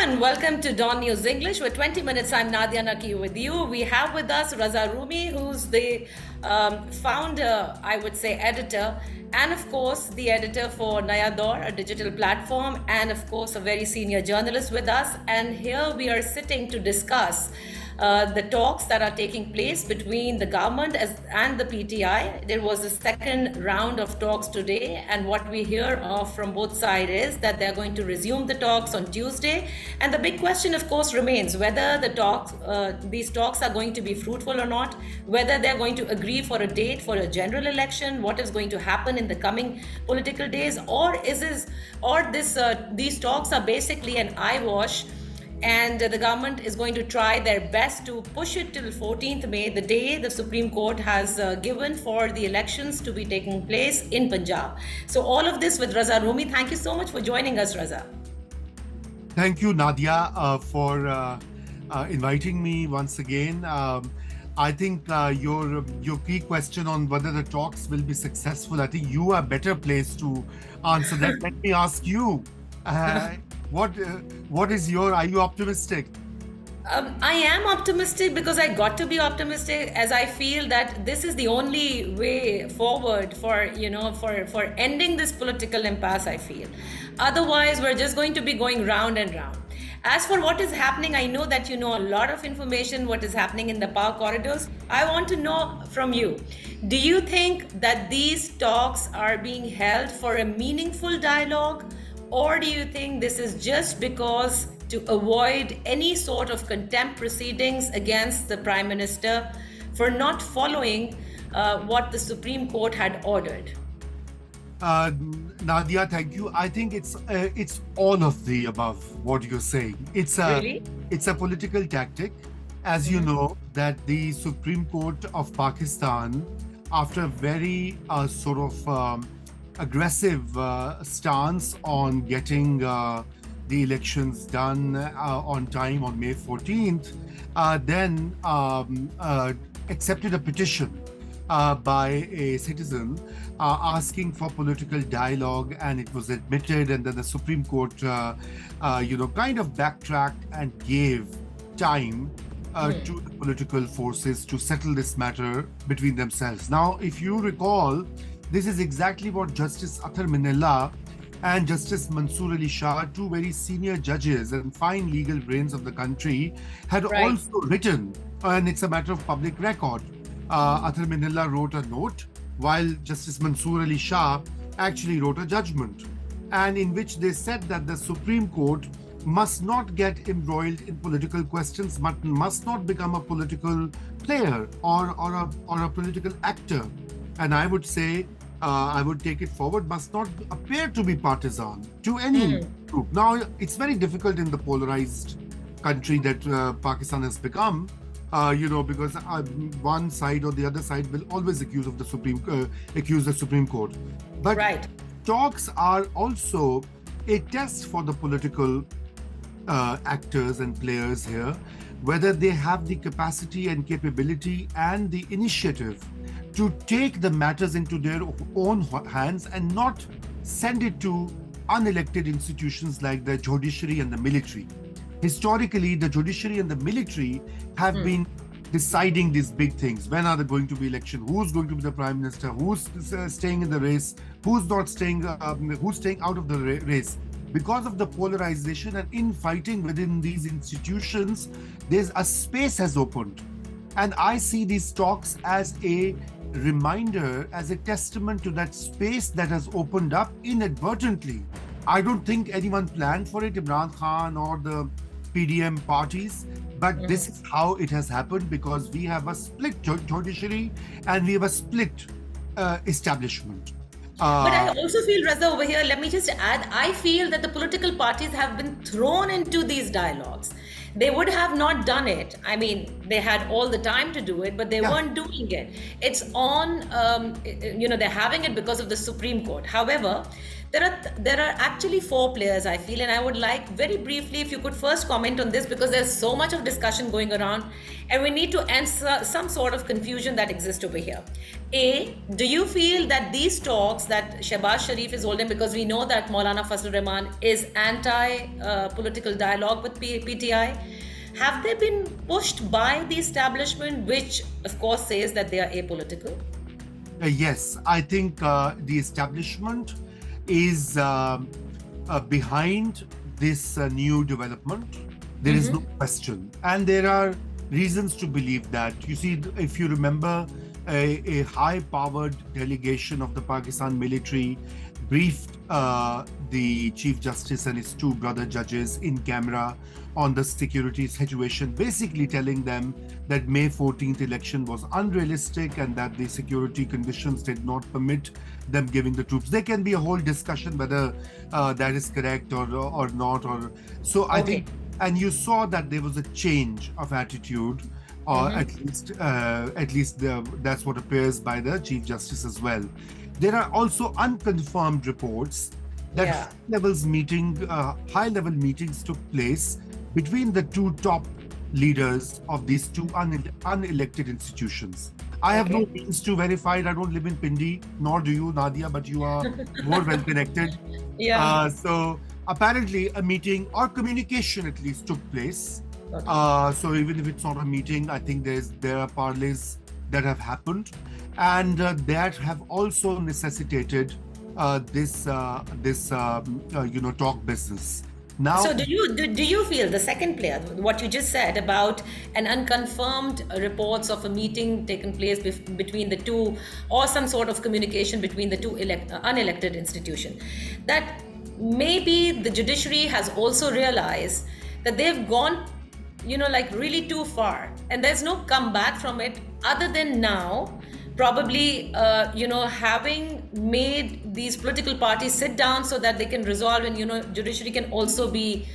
and welcome to Dawn News English. With 20 minutes, I'm Nadia Naqi with you. We have with us Raza Rumi, who's the founder, I would say, editor, and of course, the editor for Naya, Daur, a digital platform, and of course, a very senior journalist with us. And here we are sitting to discuss the talks that are taking place between the government and the PTI. There was a second round of talks today, and what we hear of from both sides is that they're going to resume the talks on Tuesday. And the big question, of course, remains whether these talks are going to be fruitful or not, whether they're going to agree for a date for a general election, what is going to happen in the coming political days, or these talks are basically an eyewash. And the government is going to try their best to push it till 14th May, the day the Supreme Court has given for the elections to be taking place in Punjab. So all of this with Raza Rumi. Thank you so much for joining us, Raza. Thank you, Nadia, for inviting me once again. I think your key question on whether the talks will be successful, I think you are better placed to answer that. Let me ask you. Are you optimistic? I am optimistic because I got to be optimistic, as I feel that this is the only way forward for ending this political impasse, I feel. Otherwise, we're just going to be going round and round. As for what is happening, I know that you know a lot of information, what is happening in the power corridors. I want to know from you, do you think that these talks are being held for a meaningful dialogue? Or do you think this is just because to avoid any sort of contempt proceedings against the Prime Minister for not following what the Supreme Court had ordered? Nadia, thank you. I think it's all of the above, what you're saying. It's a political tactic. As you know, that the Supreme Court of Pakistan, after a very aggressive stance on getting the elections done on time on May 14th, then accepted a petition by a citizen asking for political dialogue, and it was admitted, and then the Supreme Court kind of backtracked and gave time to the political forces to settle this matter between themselves. Now, if you recall, this is exactly what Justice Athar Minella and Justice Mansoor Ali Shah, two very senior judges and fine legal brains of the country, had also written, and it's a matter of public record. Athar Minella wrote a note, while Justice Mansoor Ali Shah actually wrote a judgment, and in which they said that the Supreme Court must not get embroiled in political questions, must not become a political player or a political actor. And I would say, I would take it forward, must not appear to be partisan to any group. Now, it's very difficult in the polarized country that Pakistan has become, because one side or the other side will always accuse the Supreme Court. But talks are also a test for the political actors and players here, whether they have the capacity and capability and the initiative to take the matters into their own hands and not send it to unelected institutions like the judiciary and the military. Historically, the judiciary and the military have been deciding these big things. When are there going to be election? Who's going to be the Prime Minister? Who's staying in the race? Who's not staying? Who's staying out of the race? Because of the polarization and infighting within these institutions, there's a space has opened. And I see these talks as a reminder, as a testament to that space that has opened up inadvertently. I don't think anyone planned for it, Imran Khan or the PDM parties, but this is how it has happened, because we have a split judiciary and we have a split establishment. But I also feel, Raza, over here, let me just add, I feel that the political parties have been thrown into these dialogues. They would have not done it. I mean, They had all the time to do it, but they weren't doing it. It's on, they're having it because of the Supreme Court. However, there are actually four players, I feel, and I would like very briefly if you could first comment on this, because there's so much of discussion going around, and we need to answer some sort of confusion that exists over here. A, do you feel that these talks that Shehbaz Sharif is holding, because we know that Maulana Fazlur Rahman is anti-political dialogue with PTI, have they been pushed by the establishment, which of course says that they are apolitical? Yes, I think the establishment is behind this new development. There is no question. And there are reasons to believe that. You see, if you remember, a high-powered delegation of the Pakistan military briefed the Chief Justice and his two brother judges in camera on the security situation, basically telling them that May 14th election was unrealistic and that the security conditions did not permit them giving the troops. There can be a whole discussion whether that is correct or not. So I think, and you saw that there was a change of attitude, or at least that's what appears by the Chief Justice as well. There are also unconfirmed reports that high-level meetings took place between the two top leaders of these two unelected institutions. I have no means to verify it. I don't live in Pindi, nor do you, Nadia, but you are more well connected. So apparently a meeting or communication at least took place. So even if it's not a meeting, I think there are parleys that have happened, and that have also necessitated this talk business. Now, so do you feel the second player, what you just said about an unconfirmed reports of a meeting taking place between the two, or some sort of communication between the two unelected institutions, that maybe the judiciary has also realized that they've gone, really too far, and there's no comeback from it other than now probably having made these political parties sit down so that they can resolve, and judiciary can also be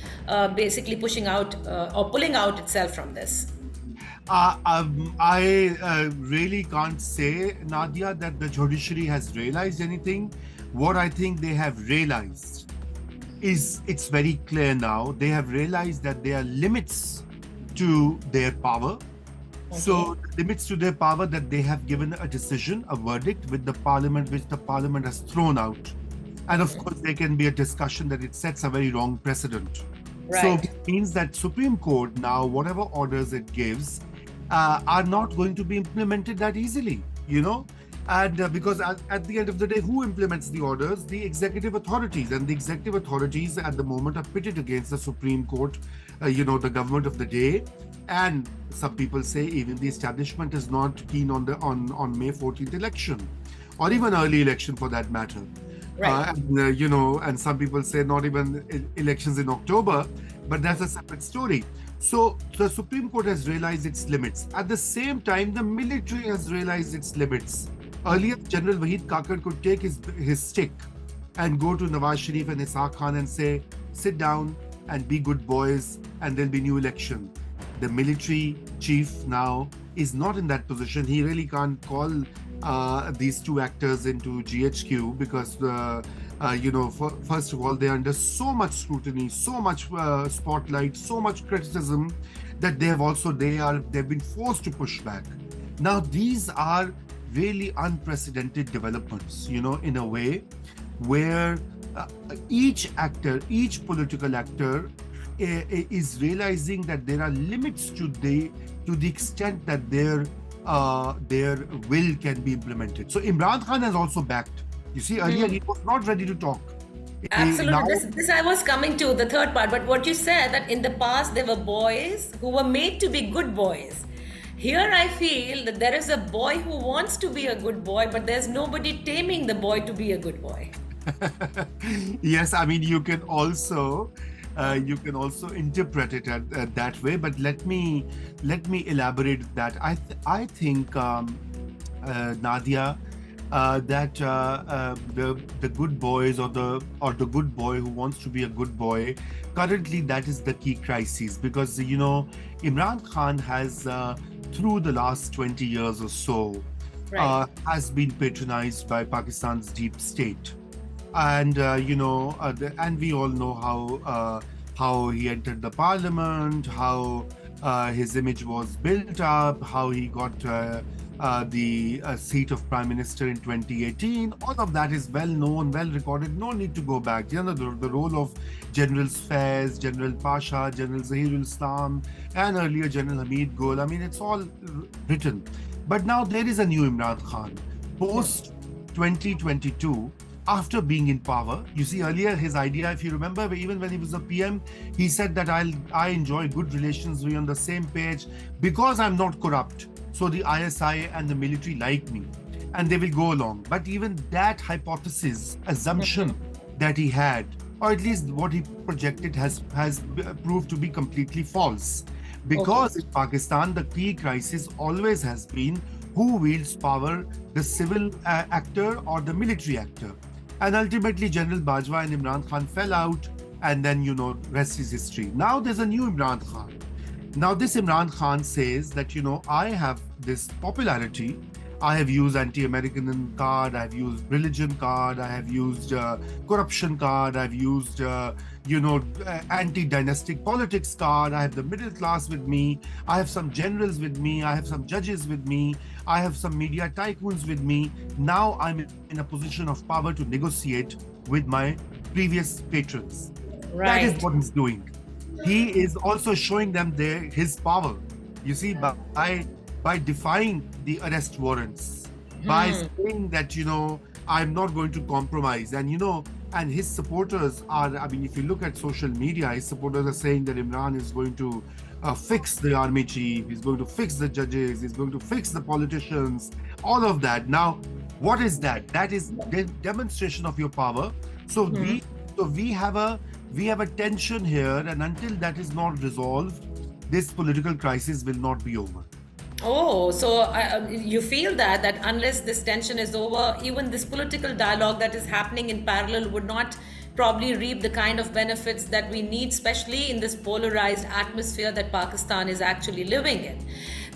basically pushing out or pulling out itself from this. I really can't say, Nadia, that the judiciary has realized anything. What I think they have realized is, it's very clear now, they have realized that there are limits to their power. So limits to their power, that they have given a decision, a verdict with the parliament, which the parliament has thrown out. And of course, there can be a discussion that it sets a very wrong precedent. So it means that Supreme Court now, whatever orders it gives, are not going to be implemented that easily, And because at the end of the day, who implements the orders? The executive authorities. And the executive authorities at the moment are pitted against the Supreme Court, the government of the day. And some people say even the establishment is not keen on May 14th election, or even early election for that matter. And some people say not even elections in October, but that's a separate story. So the Supreme Court has realized its limits. At the same time, the military has realized its limits. Earlier, General Wahid Kakar could take his stick and go to Nawaz Sharif and Ishaq Khan and say, sit down and be good boys, and there'll be new election. The military chief now is not in that position. He really can't call these two actors into GHQ because, first of all, they're under so much scrutiny, so much spotlight, so much criticism that they've been forced to push back. Now, these are really unprecedented developments, in a way where each political actor is realizing that there are limits to the extent that their will can be implemented. So Imran Khan has also backed. You see, earlier he was not ready to talk. Absolutely. Now, this I was coming to the third part. But what you said, that in the past there were boys who were made to be good boys. Here I feel that there is a boy who wants to be a good boy, but there's nobody taming the boy to be a good boy. Yes, I mean, you can also interpret it that way, but let me elaborate that. I think Nadia, the good boys or the good boy who wants to be a good boy, currently that is the key crisis, because Imran Khan has through the last 20 years or so Right. has been patronized by Pakistan's deep state. And and we all know how he entered the parliament, how his image was built up, how he got the seat of prime minister in 2018. All of that is well known, well recorded. No need to go back. The role of Generals Faiz, General Pasha, General Zahirul Islam, and earlier General Hamid Gul. I mean, it's all written. But now there is a new Imran Khan post 2022, after being in power. You see, earlier his idea, if you remember, even when he was a PM, he said that I enjoy good relations, we're on the same page because I'm not corrupt. So the ISI and the military like me and they will go along. But even that hypothesis, assumption that he had, or at least what he projected, has proved to be completely false. Because in Pakistan, the key crisis always has been who wields power, the civil actor or the military actor. And ultimately, General Bajwa and Imran Khan fell out, and then, rest is history. Now there's a new Imran Khan. Now, this Imran Khan says that, I have this popularity. I have used anti-American card, I have used religion card, I have used corruption card, I've used, anti-dynastic politics card, I have the middle class with me, I have some generals with me, I have some judges with me, I have some media tycoons with me. Now I'm in a position of power to negotiate with my previous patrons. That is what he's doing. He is also showing them his power. You see, by defying the arrest warrants, by saying that, I'm not going to compromise. And his supporters are, I mean, if you look at social media, his supporters are saying that Imran is going to fix the army chief, he's going to fix the judges, he's going to fix the politicians, all of that. Now, what is that? That is the demonstration of your power. So we have a tension here, and until that is not resolved, this political crisis will not be over. Oh, so you feel that unless this tension is over, even this political dialogue that is happening in parallel would not probably reap the kind of benefits that we need, especially in this polarized atmosphere that Pakistan is actually living in.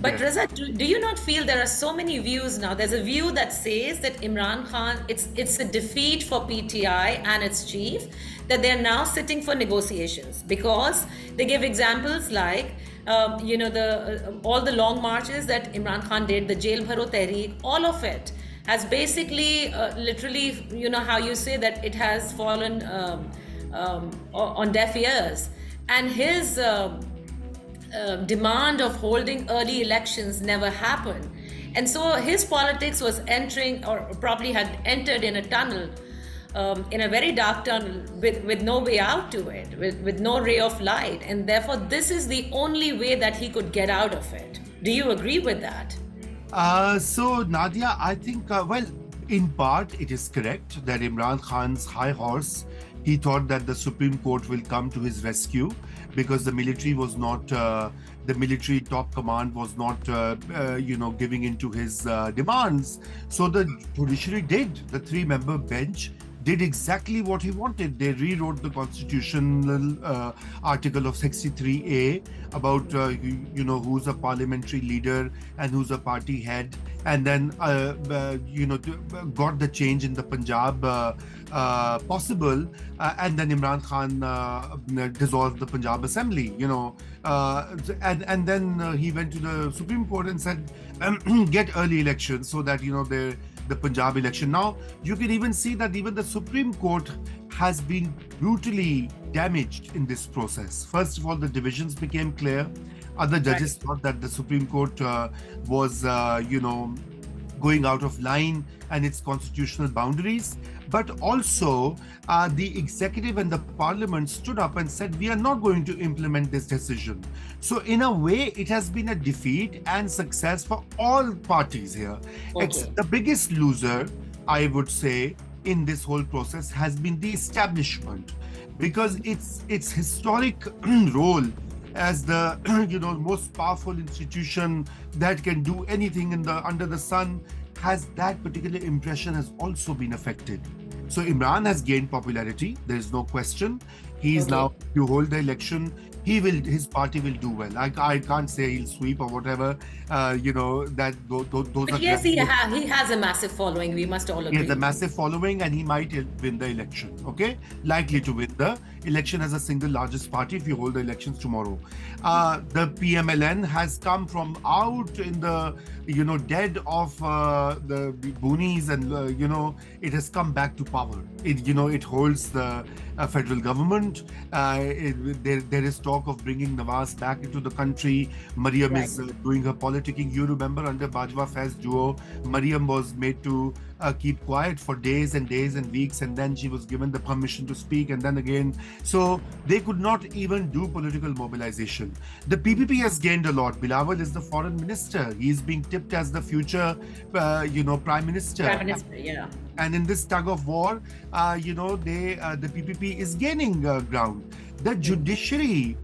But Raza, do you not feel there are so many views now? There's a view that says that Imran Khan, it's a defeat for PTI and its chief, that they're now sitting for negotiations, because they give examples like all the long marches that Imran Khan did, the Jail Bharo Tehreek, all of it has basically literally, how you say that it has fallen on deaf ears. And his demand of holding early elections never happened. And so his politics was entering, or probably had entered, in a tunnel, in a very dark tunnel with no way out to it, with no ray of light. And therefore, this is the only way that he could get out of it. Do you agree with that? So, Nadia, I think, in part, it is correct that Imran Khan's high horse, he thought that the Supreme Court will come to his rescue, because the military was not, the military top command was not, giving into his demands. So the judiciary did. The three-member bench did exactly what he wanted. They rewrote the constitutional article of 63A about, who's a parliamentary leader and who's a party head, and then, got the change in the Punjab possible, and then Imran Khan dissolved the Punjab Assembly, and then he went to the Supreme Court and said, get early elections so that, the Punjab election. Now, you can even see that even the Supreme Court has been brutally damaged in this process. First of all, the divisions became clear. Other judges thought that the Supreme Court was, going out of line and its constitutional boundaries. But also, the executive and the parliament stood up and said, we are not going to implement this decision. So in a way, it has been a defeat and success for all parties here. The biggest loser, I would say, in this whole process has been the establishment, because its historic role as the most powerful institution that can do anything under the sun has that particular impression has also been affected. So Imran has gained popularity. There is no question. He is now, if you hold the election, his party will do well. I can't say he'll sweep or whatever. Those But are yes, he has a massive following. We must all he agree. has a massive following and he might win the election. Okay, likely to win the election as a single largest party if you hold the elections tomorrow. The PMLN has come from out in the dead of the boonies, and it has come back to power. It holds the federal government. There is talk of bringing Nawaz back into the country. Mariam is doing her politicking. You remember under Bajwa Faiz duo, Mariam was made to keep quiet for days and days and weeks, and then she was given the permission to speak, and then again. So they could not even do political mobilization. The PPP has gained a lot. Bilawal is the foreign minister. He is being tipped as the future, prime minister. Prime minister, yeah. And in this tug of war, the PPP is gaining ground. The judiciary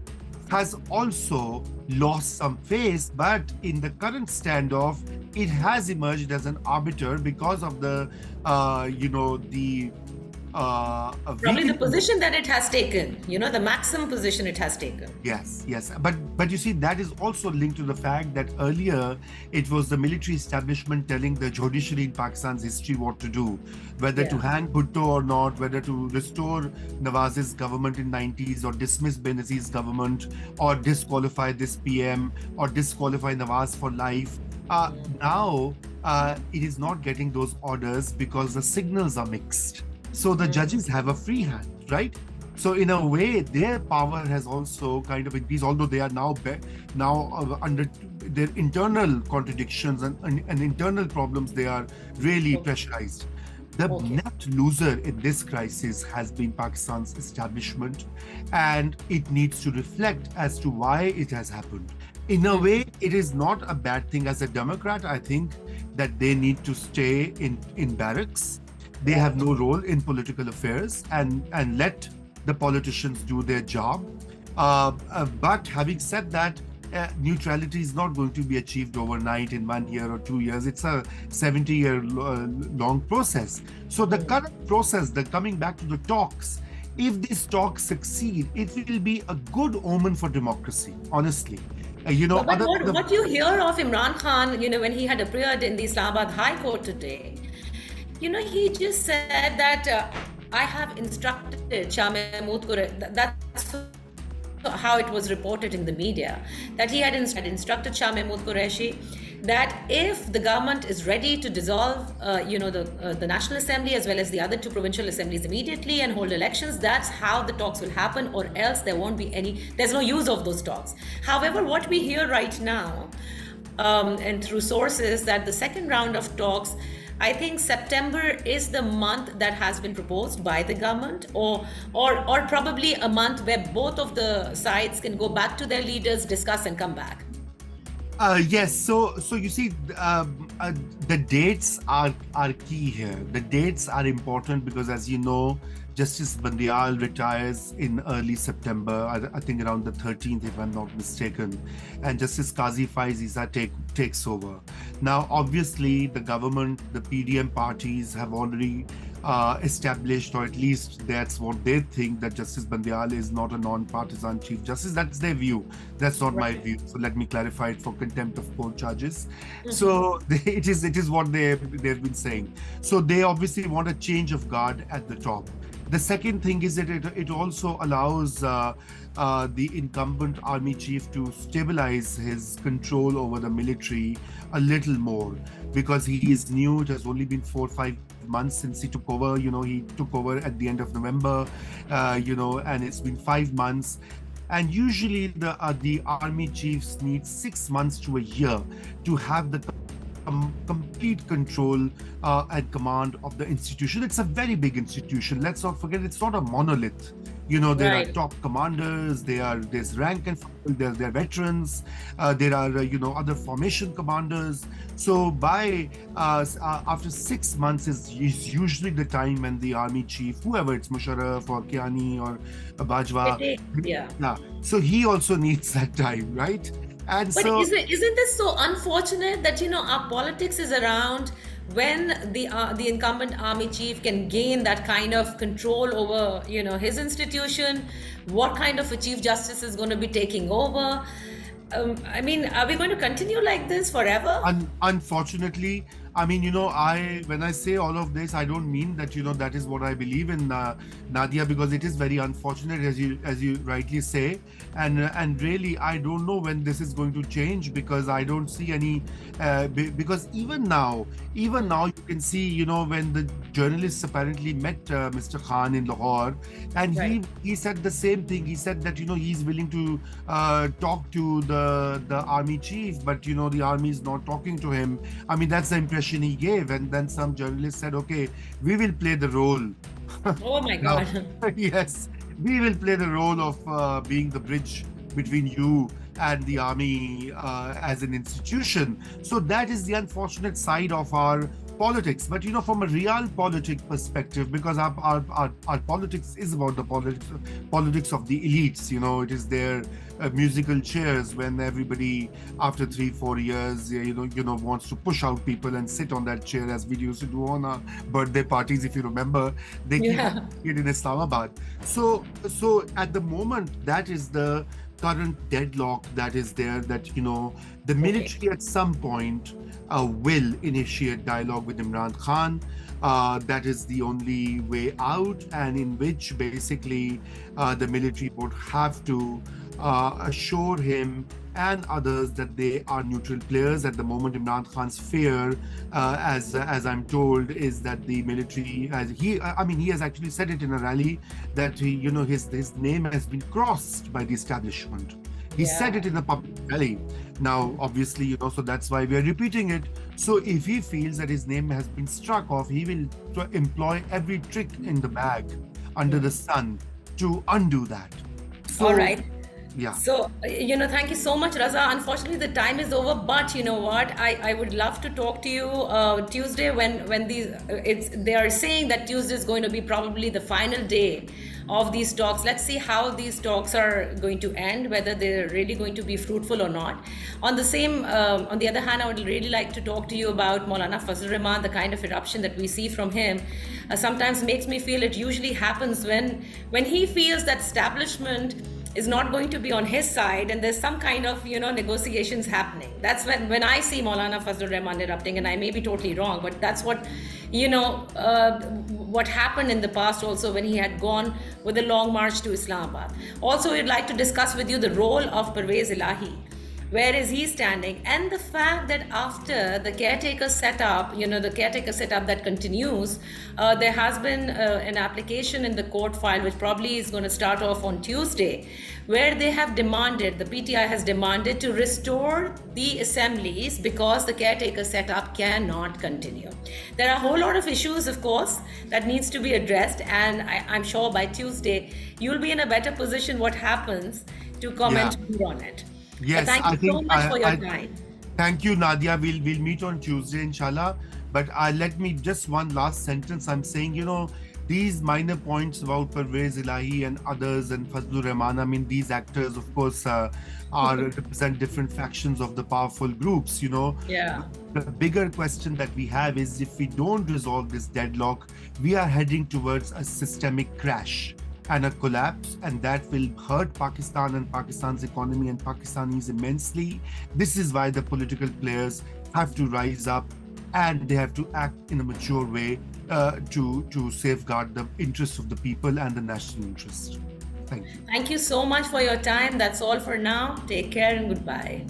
has also lost some face, but in the current standoff, it has emerged as an arbiter because of the, probably the position that it has taken, the maximum position it has taken. Yes. But you see, that is also linked to the fact that earlier it was the military establishment telling the judiciary in Pakistan's history what to do, whether to hang Bhutto or not, whether to restore Nawaz's government in 90s or dismiss Benazir's government or disqualify this PM or disqualify Nawaz for life. Now it is not getting those orders because the signals are mixed. So the judges have a free hand, right? So in a way, their power has also kind of increased, although they are now under their internal contradictions and internal problems. They are really pressurized. The net loser in this crisis has been Pakistan's establishment, and it needs to reflect as to why it has happened. In a way, it is not a bad thing. As a Democrat, I think that they need to stay in barracks. They have no role in political affairs, and let the politicians do their job. But having said that, neutrality is not going to be achieved overnight in 1 year or 2 years. It's a 70-year long process. So the current process, the coming back to the talks, if these talks succeed, it will be a good omen for democracy, honestly. But what you hear of Imran Khan, when he had appeared in the Islamabad High Court today, he just said that I have instructed Shah Mahmood Qureshi. That's how it was reported in the media, that he had instructed Shah Mahmood Qureshi that if the government is ready to dissolve, the National Assembly as well as the other two provincial assemblies immediately and hold elections, that's how the talks will happen, or else there won't be there's no use of those talks. However, what we hear right now, and through sources, that the second round of talks, I think September is the month that has been proposed by the government, or probably a month where both of the sides can go back to their leaders, discuss, and come back. Yes. So you see, the dates are key here. The dates are important because, as you know, Justice Bandial retires in early September, I think around the 13th, if I'm not mistaken, and Justice Qazi Faiz Isa takes over. Now, obviously, the government, the PDM parties have already established, or at least that's what they think, that Justice Bandial is not a non-partisan Chief Justice. That's their view. That's not my view. So let me clarify it for contempt of court charges. So it is what they've been saying. So they obviously want a change of guard at the top. The second thing is that it also allows the incumbent army chief to stabilize his control over the military a little more, because he is new. It has only been 4 or 5 months since he took over. He took over at the end of November, and it's been 5 months. And usually the army chiefs need 6 months to a year to have the complete control and command of the institution. It's a very big institution. Let's not forget, it's not a monolith. There are top commanders, there's rank and file, there are veterans, there are other formation commanders. So by after 6 months is usually the time when the army chief, whoever it's Musharraf or Kiani or Bajwa, so he also needs that time, right? But isn't this so unfortunate that our politics is around when the incumbent army chief can gain that kind of control over, his institution, what kind of a chief justice is going to be taking over. I mean, are we going to continue like this forever? Unfortunately, I mean, I when I say all of this, I don't mean that that is what I believe in, Nadia, because it is very unfortunate, as you rightly say, and really I don't know when this is going to change, because I don't see any, because even now you can see, when the journalists apparently met Mr. Khan in Lahore, and Right. he said the same thing. He said that he's willing to talk to the army chief, but the army is not talking to him. I mean, that's the impression he gave. And then some journalists said, okay, we will play the role. Oh my Now, God. yes, we will play the role of being the bridge between you and the army as an institution. So that is the unfortunate side of our politics. But from a real politic perspective, because our politics is about the politics of the elites. It is their musical chairs, when everybody after 3-4 years wants to push out people and sit on that chair, as we used to do on our birthday parties, if you remember. They keep Yeah. it in Islamabad. So at the moment, that is the current deadlock that is there, that the military at some point will initiate dialogue with Imran Khan. That is the only way out, and in which basically the military would have to assure him and others that they are neutral players. At the moment, Imran Khan's fear, as I'm told, is that the military, he has actually said it in a rally, that his name has been crossed by the establishment. He said it in a public rally. Now, obviously, so that's why we are repeating it. So if he feels that his name has been struck off, he will employ every trick in the bag under the sun to undo that. So, All right. yeah. So, thank you so much, Raza. Unfortunately, the time is over, but you know what? I would love to talk to you Tuesday, when they are saying that Tuesday is going to be probably the final day of these talks. Let's see how these talks are going to end, whether they're really going to be fruitful or not. On the other hand, I would really like to talk to you about Maulana Fazlur Rahman. The kind of eruption that we see from him sometimes makes me feel it usually happens when he feels that establishment is not going to be on his side, and there's some kind of negotiations happening. That's when I see Maulana Fazlur Rahman erupting, and I may be totally wrong, but that's what what happened in the past also, when he had gone with a long march to Islamabad. Also, we'd like to discuss with you the role of Parvez Ilahi. Where is he standing? And the fact that after the caretaker setup, that continues, there has been an application in the court file, which probably is going to start off on Tuesday, where they have demanded, the PTI has demanded, to restore the assemblies because the caretaker setup cannot continue. There are a whole lot of issues, of course, that needs to be addressed, and I'm sure by Tuesday you'll be in a better position what happens to comment more on it. Yes, Thank you so much for your time. Thank you, Nadia. We'll meet on Tuesday, inshallah. But let me just one last sentence. I'm saying, these minor points about Parvez Ilahi and others and Fazlur Rahman, I mean, these actors, of course, represent different factions of the powerful groups, Yeah. The bigger question that we have is, if we don't resolve this deadlock, we are heading towards a systemic crash and a collapse, and that will hurt Pakistan and Pakistan's economy and Pakistanis immensely. This is why the political players have to rise up, and they have to act in a mature way to safeguard the interests of the people and the national interest. Thank you. Thank you so much for your time. That's all for now. Take care and goodbye.